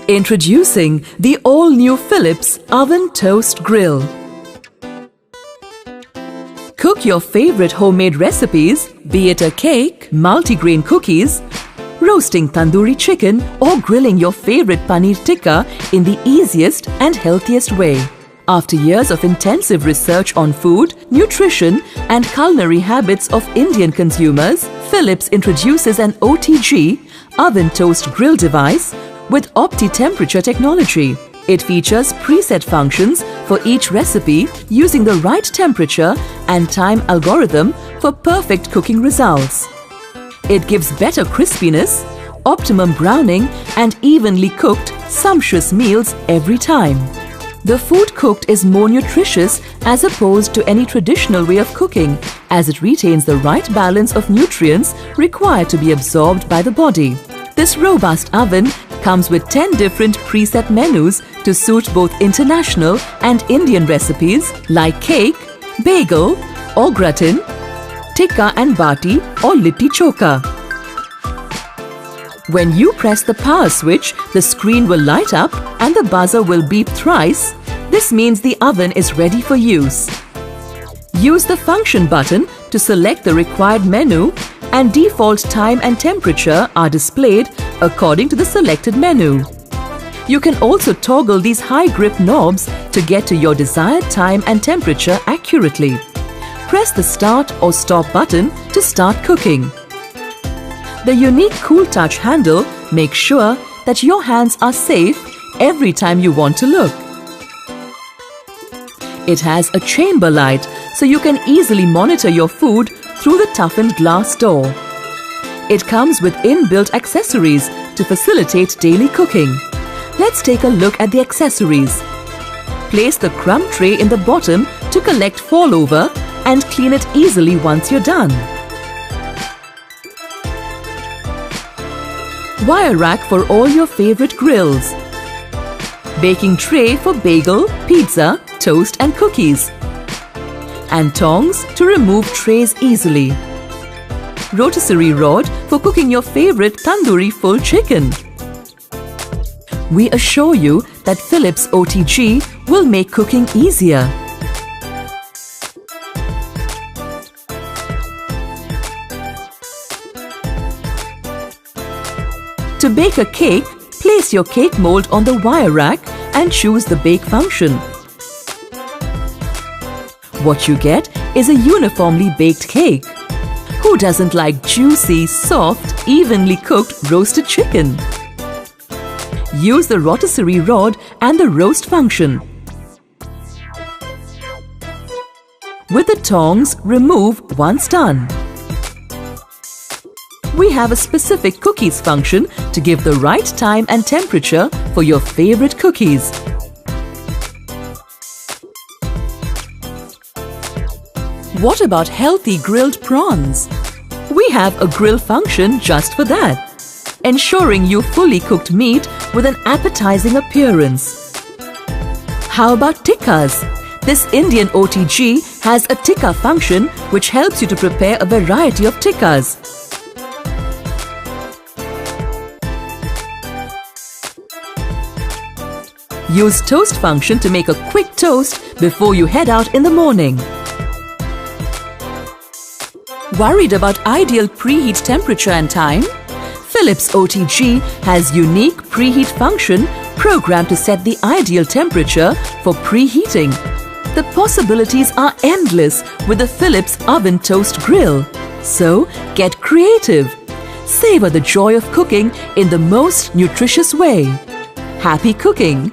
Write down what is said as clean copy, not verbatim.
Introducing the all-new Philips Oven Toast Grill. Cook your favorite homemade recipes, be it a cake, multigrain cookies, roasting tandoori chicken or grilling your favorite paneer tikka in the easiest and healthiest way. After years of intensive research on food, nutrition and culinary habits of Indian consumers, Philips introduces an OTG oven toast grill device with Opti temperature technology. It features preset functions for each recipe using the right temperature and time algorithm for perfect cooking results. It gives better crispiness, optimum browning and evenly cooked, sumptuous meals every time. The food cooked is more nutritious as opposed to any traditional way of cooking, as it retains the right balance of nutrients required to be absorbed by the body. This robust oven comes with 10 different preset menus to suit both international and Indian recipes like cake, bagel or gratin, tikka and bati or litti chokha. When you press the power switch, the screen will light up and the buzzer will beep thrice. This means the oven is ready for use. Use the function button to select the required menu, and default time and temperature are displayed according to the selected menu. You can also toggle these high grip knobs to get to your desired time and temperature accurately. Press the start or stop button to start cooking. The unique Cool Touch handle makes sure that your hands are safe every time you want to look. It has a chamber light so you can easily monitor your food through the toughened glass door. It comes with inbuilt accessories to facilitate daily cooking. Let's take a look at the accessories. Place the crumb tray in the bottom to collect fallover and clean it easily once you're done. Wire rack for all your favorite grills. Baking tray for bagel, pizza, toast and cookies. And tongs to remove trays easily. Rotisserie rod for cooking your favorite tandoori full chicken. We assure you that Philips OTG will make cooking easier. To bake a cake, place your cake mold on the wire rack and choose the bake function. What you get is a uniformly baked cake. Who doesn't like juicy, soft, evenly cooked roasted chicken? Use the rotisserie rod and the roast function. With the tongs, remove once done. We have a specific cookies function to give the right time and temperature for your favorite cookies. What about healthy grilled prawns? We have a grill function just for that, ensuring you fully cooked meat with an appetizing appearance. How about tikkas? This Indian OTG has a tikka function which helps you to prepare a variety of tikkas. Use toast function to make a quick toast before you head out in the morning. Worried about ideal preheat temperature and time? Philips OTG has unique preheat function programmed to set the ideal temperature for preheating. The possibilities are endless with the Philips Oven Toast Grill. So, get creative. Savor the joy of cooking in the most nutritious way. Happy cooking!